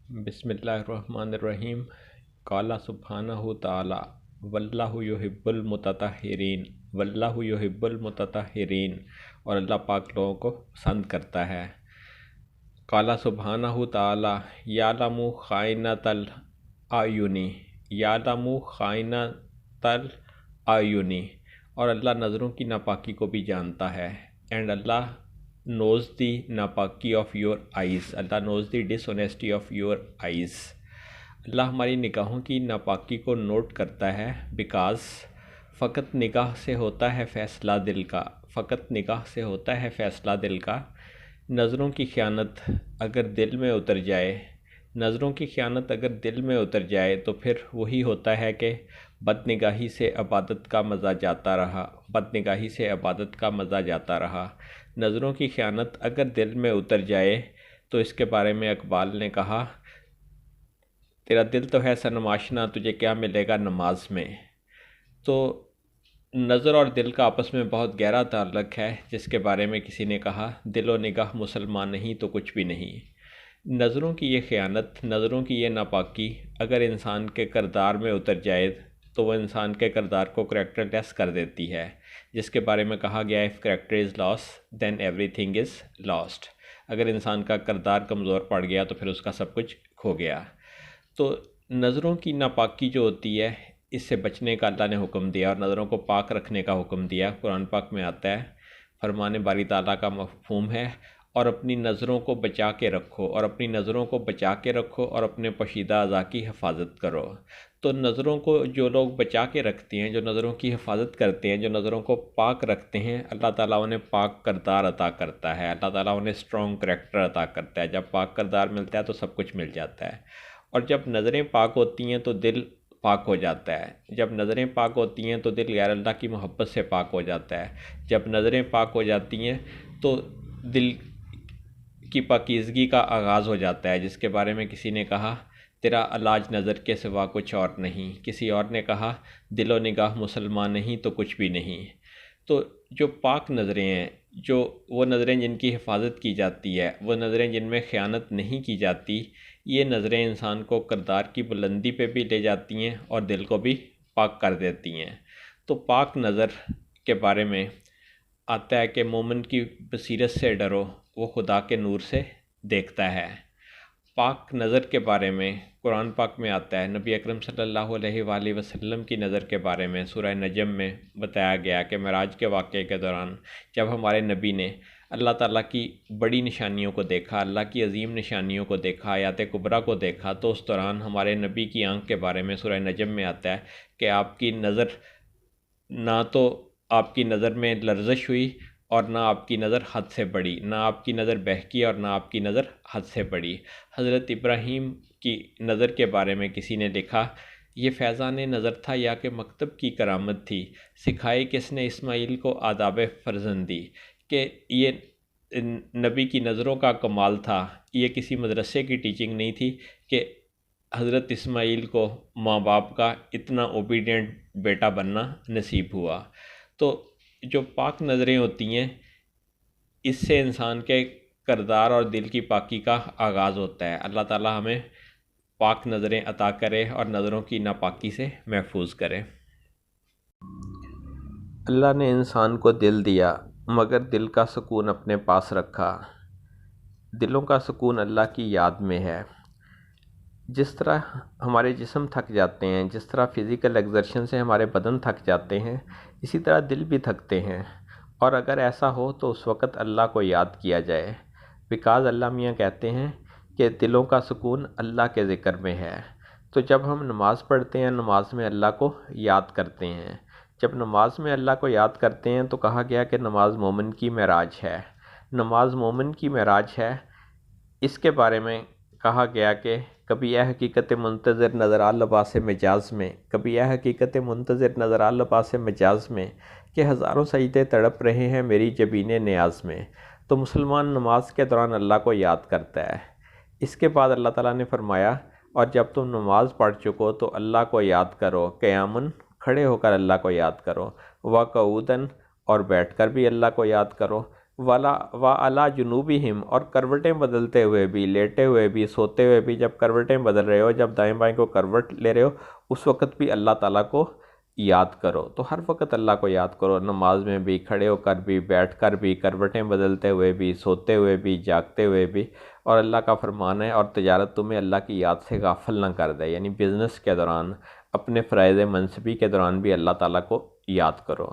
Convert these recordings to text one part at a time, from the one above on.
بسم اللہ الرحمن الرحیم۔ قال سبحانہ تعالی واللہ یحب المتطہرین، واللہ یحب المتطہرین، اور اللہ پاک لوگوں کو پسند کرتا ہے۔ قال سبحانہ تعالی یعلم خائنۃ الاعین، یعلم خائنۃ الاعین، اور اللہ نظروں کی ناپاکی کو بھی جانتا ہے۔ And Allah knows the ناپاکی of your eyes، Allah knows the dishonesty of your eyes۔ اللہ ہماری نگاہوں کی ناپاکی کو نوٹ کرتا ہے، بیکاز فقط نگاہ سے ہوتا ہے فیصلہ دل کا، فقط نگاہ سے ہوتا ہے فیصلہ دل کا۔ نظروں کی خیانت اگر دل میں اتر جائے، نظروں کی خیانت اگر دل میں اتر جائے تو پھر وہی ہوتا ہے کہ بد نگاہی سے عبادت کا مزہ جاتا رہا، بد نگاہی سے عبادت کا مزہ جاتا رہا۔ نظروں کی خیانت اگر دل میں اتر جائے تو اس کے بارے میں اقبال نے کہا، تیرا دل تو ہے سنماشنا، تجھے کیا ملے گا نماز میں۔ تو نظر اور دل کا آپس میں بہت گہرا تعلق ہے، جس کے بارے میں کسی نے کہا، دل و نگاہ مسلمان نہیں تو کچھ بھی نہیں۔ نظروں کی یہ خیانت، نظروں کی یہ ناپاکی اگر انسان کے کردار میں اتر جائے تو وہ انسان کے کردار کو کریکٹر لیس کر دیتی ہے، جس کے بارے میں کہا گیا ہے if character is lost then everything is lost۔ اگر انسان کا کردار کمزور پڑ گیا تو پھر اس کا سب کچھ کھو گیا۔ تو نظروں کی ناپاکی جو ہوتی ہے، اس سے بچنے کا اللہ نے حکم دیا اور نظروں کو پاک رکھنے کا حکم دیا۔ قرآن پاک میں آتا ہے، فرمان باری تعالیٰ کا مفہوم ہے، اور اپنی نظروں کو بچا کے رکھو، اور اپنی نظروں کو بچا کے رکھو، اور اپنے پوشیدہ اعضاء کی حفاظت کرو۔ تو نظروں کو جو لوگ بچا کے رکھتے ہیں، جو نظروں کی حفاظت کرتے ہیں، جو نظروں کو پاک رکھتے ہیں، اللہ تعالیٰ انہیں پاک کردار عطا کرتا ہے، اللہ تعالیٰ انہیں اسٹرانگ کریکٹر عطا کرتا ہے۔ جب پاک کردار ملتا ہے تو سب کچھ مل جاتا ہے، اور جب نظریں پاک ہوتی ہیں تو دل پاک ہو جاتا ہے۔ جب نظریں پاک ہوتی ہیں تو دل غیر اللہ کی محبت سے پاک ہو جاتا ہے۔ جب نظریں پاک ہو جاتی ہیں تو دل کی پاکیزگی کا آغاز ہو جاتا ہے، جس کے بارے میں کسی نے کہا، تیرا علاج نظر کے سوا کچھ اور نہیں۔ کسی اور نے کہا، دل و نگاہ مسلمان نہیں تو کچھ بھی نہیں۔ تو جو پاک نظریں ہیں، جو وہ نظریں جن کی حفاظت کی جاتی ہے، وہ نظریں جن میں خیانت نہیں کی جاتی، یہ نظریں انسان کو کردار کی بلندی پہ بھی لے جاتی ہیں اور دل کو بھی پاک کر دیتی ہیں۔ تو پاک نظر کے بارے میں آتا ہے کہ مومن کی بصیرت سے ڈرو، وہ خدا کے نور سے دیکھتا ہے۔ پاک نظر کے بارے میں قرآن پاک میں آتا ہے، نبی اکرم صلی اللہ علیہ وآلہ وسلم کی نظر کے بارے میں سورہ نجم میں بتایا گیا کہ معراج کے واقعے کے دوران جب ہمارے نبی نے اللہ تعالیٰ کی بڑی نشانیوں کو دیکھا، اللہ کی عظیم نشانیوں کو دیکھا، آیات کبریٰ کو دیکھا، تو اس دوران ہمارے نبی کی آنکھ کے بارے میں سورہ نجم میں آتا ہے کہ آپ کی نظر، نہ تو آپ کی نظر میں لرزش ہوئی اور نہ آپ کی نظر حد سے بڑی، نہ آپ کی نظر بہکی اور نہ آپ کی نظر حد سے بڑی۔ حضرت ابراہیم کی نظر کے بارے میں کسی نے لکھا، یہ فیضان نظر تھا یا کہ مکتب کی کرامت تھی، سکھائی کس نے اسماعیل کو آداب فرزندی، کہ یہ نبی کی نظروں کا کمال تھا، یہ کسی مدرسے کی ٹیچنگ نہیں تھی کہ حضرت اسماعیل کو ماں باپ کا اتنا اوبیڈینٹ بیٹا بننا نصیب ہوا۔ تو جو پاک نظریں ہوتی ہیں، اس سے انسان کے کردار اور دل کی پاکی کا آغاز ہوتا ہے۔ اللہ تعالیٰ ہمیں پاک نظریں عطا کرے اور نظروں کی ناپاکی سے محفوظ کرے۔ اللہ نے انسان کو دل دیا، مگر دل کا سکون اپنے پاس رکھا۔ دلوں کا سکون اللہ کی یاد میں ہے۔ جس طرح ہمارے جسم تھک جاتے ہیں، جس طرح فزیکل ایگزرشن سے ہمارے بدن تھک جاتے ہیں، اسی طرح دل بھی تھکتے ہیں، اور اگر ایسا ہو تو اس وقت اللہ کو یاد کیا جائے، بیکاز اللہ میاں کہتے ہیں کہ دلوں کا سکون اللہ کے ذکر میں ہے۔ تو جب ہم نماز پڑھتے ہیں، نماز میں اللہ کو یاد کرتے ہیں۔ جب نماز میں اللہ کو یاد کرتے ہیں تو کہا گیا کہ نماز مومن کی معراج ہے، نماز مومن کی معراج ہے۔ اس کے بارے میں کہا گیا کہ کبھی اے حقیقت منتظر نظر آ لباس مجاز میں، کبھی اے حقیقت منتظر نظر آ لباس مجاز میں، کہ ہزاروں سجدے تڑپ رہے ہیں میری جبین نیاز میں۔ تو مسلمان نماز کے دوران اللہ کو یاد کرتا ہے۔ اس کے بعد اللہ تعالیٰ نے فرمایا، اور جب تم نماز پڑھ چکو تو اللہ کو یاد کرو، قیاماً کھڑے ہو کر اللہ کو یاد کرو، وقعوداً اور بیٹھ کر بھی اللہ کو یاد کرو، والا وا علی جنوبہم، اور کروٹیں بدلتے ہوئے بھی، لیٹے ہوئے بھی، سوتے ہوئے بھی، جب کروٹیں بدل رہے ہو، جب دائیں بائیں کو کروٹ لے رہے ہو، اس وقت بھی اللہ تعالیٰ کو یاد کرو۔ تو ہر وقت اللہ کو یاد کرو، نماز میں بھی، کھڑے ہو کر بھی، بیٹھ کر بھی، کروٹیں بدلتے ہوئے بھی، سوتے ہوئے بھی، جاگتے ہوئے بھی۔ اور اللہ کا فرمان ہے، اور تجارت تمہیں اللہ کی یاد سے غافل نہ کر دے، یعنی بزنس کے دوران، اپنے فرائض منصبی کے دوران بھی اللہ تعالیٰ کو یاد کرو۔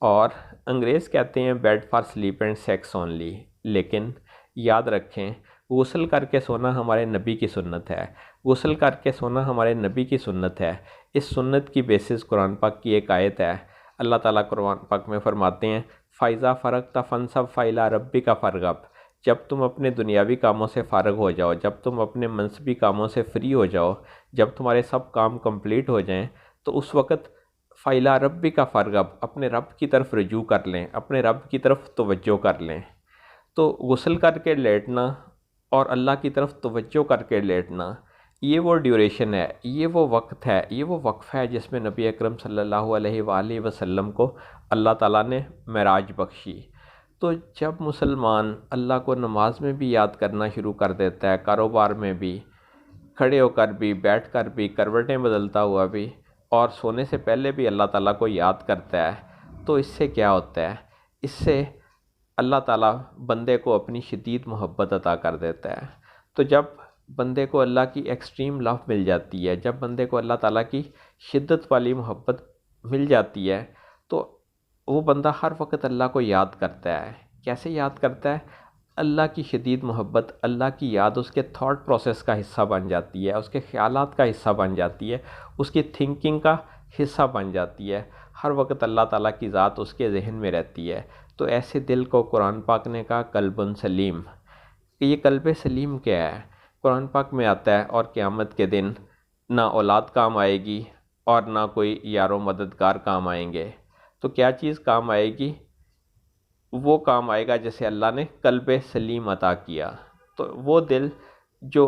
اور انگریز کہتے ہیں bed for sleep and sex only, لیکن یاد رکھیں غسل کر کے سونا ہمارے نبی کی سنت ہے، غسل کر کے سونا ہمارے نبی کی سنت ہے۔ اس سنت کی بیسس قرآن پاک کی ایک آیت ہے، اللہ تعالیٰ قرآن پاک میں فرماتے ہیں فَإِذَا فَرَغْتَ فَانْصَبْ فَإِلَىٰ رَبِّكَ فَارْغَب، جب تم اپنے دنیاوی کاموں سے فارغ ہو جاؤ، جب تم اپنے منصبی کاموں سے فری ہو جاؤ، جب تمہارے سب کام کمپلیٹ ہو جائیں، تو اس وقت فَإِلَىٰ رَبِّكَ فَارْغَب، اپنے رب کی طرف رجوع کر لیں، اپنے رب کی طرف توجہ کر لیں۔ تو غسل کر کے لیٹنا اور اللہ کی طرف توجہ کر کے لیٹنا، یہ وہ ڈیوریشن ہے، یہ وہ وقت ہے، یہ وہ وقفہ ہے جس میں نبی اکرم صلی اللہ علیہ وآلہ وسلم کو اللہ تعالیٰ نے معراج بخشی۔ تو جب مسلمان اللہ کو نماز میں بھی یاد کرنا شروع کر دیتا ہے، کاروبار میں بھی، کھڑے ہو کر بھی، بیٹھ کر بھی، کروٹیں بدلتا ہوا بھی، اور سونے سے پہلے بھی اللہ تعالیٰ کو یاد کرتا ہے، تو اس سے کیا ہوتا ہے؟ اس سے اللہ تعالیٰ بندے کو اپنی شدید محبت عطا کر دیتا ہے۔ تو جب بندے کو اللہ کی ایکسٹریم لو مل جاتی ہے، جب بندے کو اللہ تعالیٰ کی شدت والی محبت مل جاتی ہے، تو وہ بندہ ہر وقت اللہ کو یاد کرتا ہے۔ کیسے یاد کرتا ہے؟ اللہ کی شدید محبت، اللہ کی یاد اس کے تھاٹ پروسیس کا حصہ بن جاتی ہے، اس کے خیالات کا حصہ بن جاتی ہے، اس کی تھنکنگ کا حصہ بن جاتی ہے، ہر وقت اللہ تعالیٰ کی ذات اس کے ذہن میں رہتی ہے۔ تو ایسے دل کو قرآن پاک نے کہا قلب سلیم، کہ یہ قلب سلیم کیا ہے؟ قرآن پاک میں آتا ہے اور قیامت کے دن نہ اولاد کام آئے گی اور نہ کوئی یار و مددگار کام آئیں گے۔ تو کیا چیز کام آئے گی؟ وہ کام آئے گا جسے اللہ نے قلب سلیم عطا کیا۔ تو وہ دل جو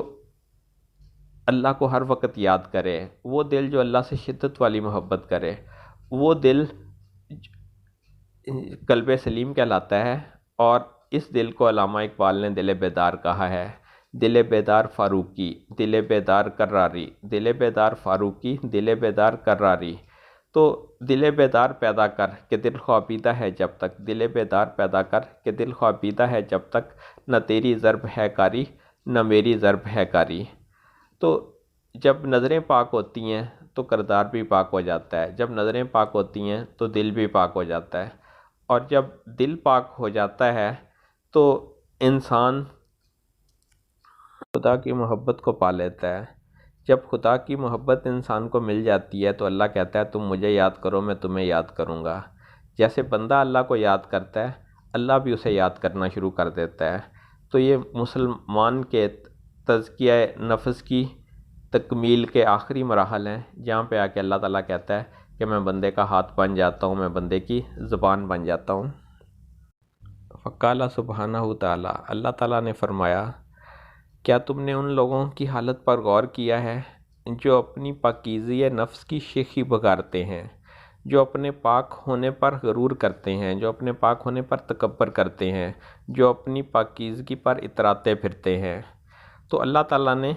اللہ کو ہر وقت یاد کرے، وہ دل جو اللہ سے شدت والی محبت کرے، وہ دل قلب سلیم کہلاتا ہے۔ اور اس دل کو علامہ اقبال نے دل بیدار کہا ہے، دل بیدار فاروقی، دل بیدار کراری، دل بیدار فاروقی، دل بیدار کراری۔ تو دل بیدار پیدا کر کہ دل خوابیدہ ہے جب تک، دل بیدار پیدا کر کہ دل خوابیدہ ہے جب تک، نہ تیری ضرب ہے کاری نہ میری ضرب ہے کاری۔ تو جب نظریں پاک ہوتی ہیں تو کردار بھی پاک ہو جاتا ہے، جب نظریں پاک ہوتی ہیں تو دل بھی پاک ہو جاتا ہے، اور جب دل پاک ہو جاتا ہے تو انسان خدا کی محبت کو پا لیتا ہے۔ جب خدا کی محبت انسان کو مل جاتی ہے تو اللہ کہتا ہے تم مجھے یاد کرو، میں تمہیں یاد کروں گا۔ جیسے بندہ اللہ کو یاد کرتا ہے، اللہ بھی اسے یاد کرنا شروع کر دیتا ہے۔ تو یہ مسلمان کے تزکیہ نفس کی تکمیل کے آخری مراحل ہیں، جہاں پہ آ کے اللہ تعالیٰ کہتا ہے کہ میں بندے کا ہاتھ بن جاتا ہوں، میں بندے کی زبان بن جاتا ہوں۔ فقال سبحانہ تعالیٰ، اللہ تعالیٰ نے فرمایا کیا تم نے ان لوگوں کی حالت پر غور کیا ہے جو اپنی پاکیزی نفس کی شیخی بگارتے ہیں، جو اپنے پاک ہونے پر غرور کرتے ہیں، جو اپنے پاک ہونے پر تکبر کرتے ہیں، جو اپنی پاکیزگی پر اتراتے پھرتے ہیں۔ تو اللہ تعالیٰ نے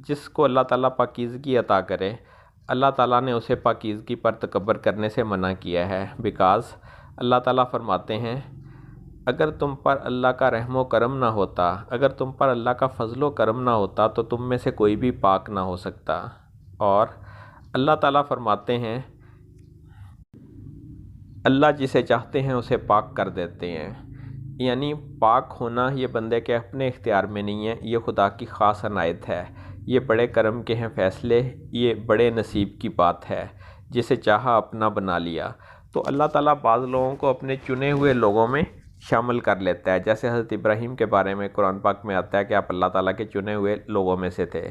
جس کو اللہ تعالیٰ پاکیزگی عطا کرے، اللہ تعالیٰ نے اسے پاکیزگی پر تکبر کرنے سے منع کیا ہے، بیکاز اللہ تعالیٰ فرماتے ہیں اگر تم پر اللہ کا رحم و کرم نہ ہوتا، اگر تم پر اللہ کا فضل و کرم نہ ہوتا تو تم میں سے کوئی بھی پاک نہ ہو سکتا۔ اور اللہ تعالیٰ فرماتے ہیں اللہ جسے چاہتے ہیں اسے پاک کر دیتے ہیں، یعنی پاک ہونا یہ بندے کے اپنے اختیار میں نہیں ہے، یہ خدا کی خاص عنایت ہے، یہ بڑے کرم کے ہیں فیصلے، یہ بڑے نصیب کی بات ہے، جسے چاہا اپنا بنا لیا۔ تو اللہ تعالیٰ بعض لوگوں کو اپنے چنے ہوئے لوگوں میں شامل کر لیتا ہے، جیسے حضرت ابراہیم کے بارے میں قرآن پاک میں آتا ہے کہ آپ اللہ تعالیٰ کے چنے ہوئے لوگوں میں سے تھے۔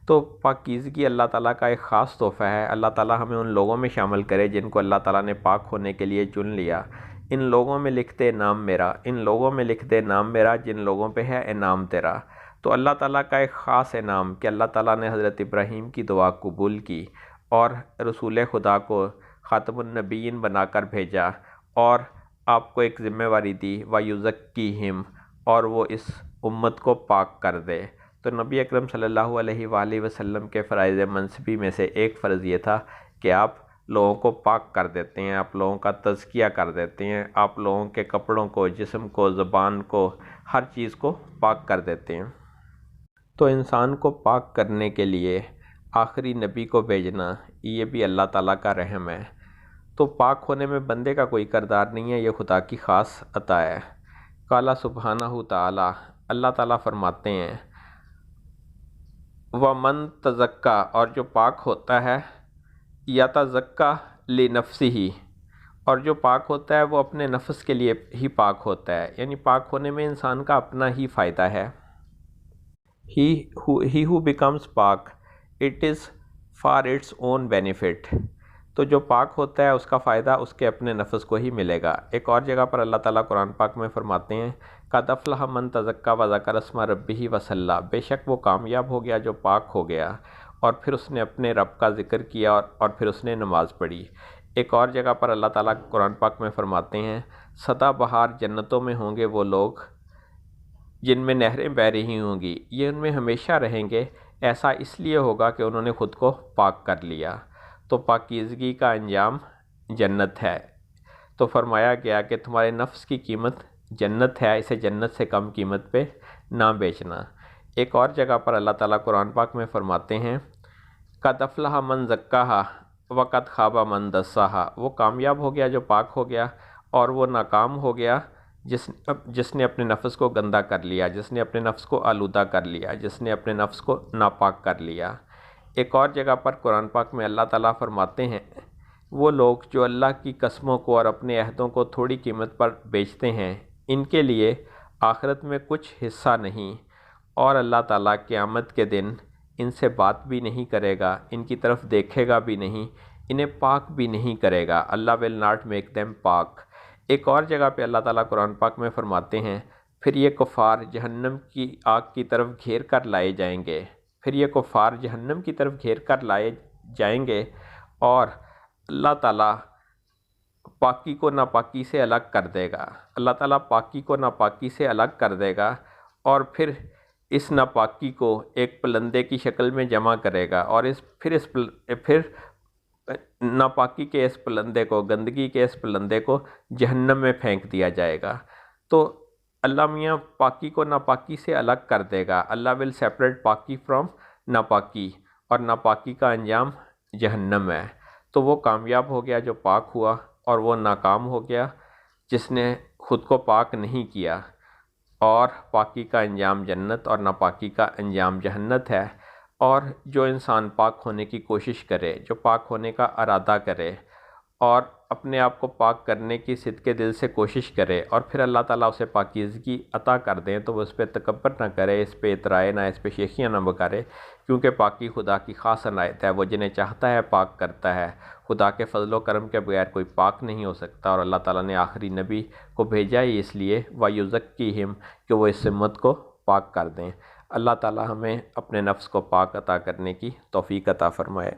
تو پاکیزگی اللہ تعالیٰ کا ایک خاص تحفہ ہے، اللہ تعالیٰ ہمیں ان لوگوں میں شامل کرے جن کو اللہ تعالیٰ نے پاک ہونے کے لیے چن لیا۔ ان لوگوں میں لکھ دے نام میرا، ان لوگوں میں لکھ دے نام میرا جن لوگوں پہ ہے انعام تیرا۔ تو اللہ تعالیٰ کا ایک خاص انعام کہ اللہ تعالیٰ نے حضرت ابراہیم کی دعا قبول کی اور رسول خدا کو خاتم النبیین بنا کر بھیجا، اور آپ کو ایک ذمہ واری دی وَيُزَكِّيهِمْ، اور وہ اس امت کو پاک کر دے۔ تو نبی اکرم صلی اللہ علیہ وآلہ وسلم کے فرائض منصبی میں سے ایک فرض یہ تھا کہ آپ لوگوں کو پاک کر دیتے ہیں، آپ لوگوں کا تزکیہ کر دیتے ہیں، آپ لوگوں کے کپڑوں کو، جسم کو، زبان کو، ہر چیز کو پاک کر دیتے ہیں۔ تو انسان کو پاک کرنے کے لیے آخری نبی کو بھیجنا یہ بھی اللہ تعالیٰ کا رحم ہے۔ تو پاک ہونے میں بندے کا کوئی کردار نہیں ہے، یہ خدا کی خاص عطا ہے۔ قال سبحانہ تعالیٰ، اللہ تعالیٰ فرماتے ہیں وَمَن تَزَكَّىٰ، اور جو پاک ہوتا ہے، یَتَزَكَّىٰ لِنَفْسِهِ، اور جو پاک ہوتا ہے وہ اپنے نفس کے لیے ہی پاک ہوتا ہے، یعنی پاک ہونے میں انسان کا اپنا ہی فائدہ ہے۔ He who becomes پاک it is for its own benefit، تو جو پاک ہوتا ہے اس کا فائدہ اس کے اپنے نفس کو ہی ملے گا۔ ایک اور جگہ پر اللہ تعالیٰ قرآن پاک میں فرماتے ہیں قَدْ أَفْلَحَ مَن تَزَكَّىٰ وَذَكَرَ اسْمَ رَبِّهِ وَصَلَّىٰ، بے شک وہ کامیاب ہو گیا جو پاک ہو گیا اور پھر اس نے اپنے رب کا ذکر کیا اور پھر اس نے نماز پڑھی۔ ایک اور جگہ پر اللہ تعالیٰ قرآن پاک میں فرماتے ہیں سدا بہار جنتوں میں ہوں گے وہ لوگ جن میں نہریں بہہ رہی ہوں گی، یہ ان میں ہمیشہ رہیں گے، ایسا اس لیے ہوگا کہ انہوں نے خود کو پاک کر لیا۔ تو پاکیزگی کا انجام جنت ہے۔ تو فرمایا گیا کہ تمہارے نفس کی قیمت جنت ہے، اسے جنت سے کم قیمت پہ نہ بیچنا۔ ایک اور جگہ پر اللہ تعالیٰ قرآن پاک میں فرماتے ہیں قَدْ أَفْلَحَ مَن زَكَّاهَا وَقَدْ خَابَ مَن دَسَّاهَا، وہ کامیاب ہو گیا جو پاک ہو گیا اور وہ ناکام ہو گیا جس نے اپنے نفس کو گندا کر لیا، جس نے اپنے نفس کو آلودہ کر لیا، جس نے اپنے نفس کو ناپاک کر لیا۔ ایک اور جگہ پر قرآن پاک میں اللہ تعالیٰ فرماتے ہیں وہ لوگ جو اللہ کی قسموں کو اور اپنے عہدوں کو تھوڑی قیمت پر بیچتے ہیں، ان کے لیے آخرت میں کچھ حصہ نہیں، اور اللہ تعالیٰ قیامت کے دن ان سے بات بھی نہیں کرے گا، ان کی طرف دیکھے گا بھی نہیں، انہیں پاک بھی نہیں کرے گا۔ اللہ will not make them پاک۔ ایک اور جگہ پہ اللہ تعالیٰ قرآن پاک میں فرماتے ہیں پھر یہ کفار جہنم کی آگ کی طرف گھیر کر لائے جائیں گے، پھر یہ کفار جہنم کی طرف گھیر کر لائے جائیں گے اور اللہ تعالیٰ پاکی کو ناپاکی سے الگ کر دے گا، اللہ تعالیٰ پاکی کو ناپاکی سے الگ کر دے گا اور پھر اس ناپاکی کو ایک پلندے کی شکل میں جمع کرے گا اور پھر ناپاکی کے اس پلندے کو، گندگی کے اس پلندے کو جہنم میں پھینک دیا جائے گا۔ تو اللہ میاں پاکی کو ناپاکی سے الگ کر دے گا، اللہ will separate پاکی from ناپاکی، اور ناپاکی کا انجام جہنم ہے۔ تو وہ کامیاب ہو گیا جو پاک ہوا اور وہ ناکام ہو گیا جس نے خود کو پاک نہیں کیا، اور پاکی کا انجام جنت اور ناپاکی کا انجام جہنت ہے۔ اور جو انسان پاک ہونے کی کوشش کرے، جو پاک ہونے کا ارادہ کرے اور اپنے آپ کو پاک کرنے کی صدقے دل سے کوشش کرے اور پھر اللہ تعالیٰ اسے پاکیزگی عطا کر دیں، تو وہ اس پہ تکبر نہ کرے، اس پہ اترائے نہ، اس پہ شیخیاں نہ بکارے، کیونکہ پاکی خدا کی خاص عنایت ہے، وہ جنہیں چاہتا ہے پاک کرتا ہے۔ خدا کے فضل و کرم کے بغیر کوئی پاک نہیں ہو سکتا، اور اللہ تعالیٰ نے آخری نبی کو بھیجا ہی اس لیے وَيُزَكِّيهِمْ کہ وہ اس امت کو پاک کر دیں۔ اللہ تعالیٰ ہمیں اپنے نفس کو پاک عطا کرنے کی توفیق عطا فرمائے۔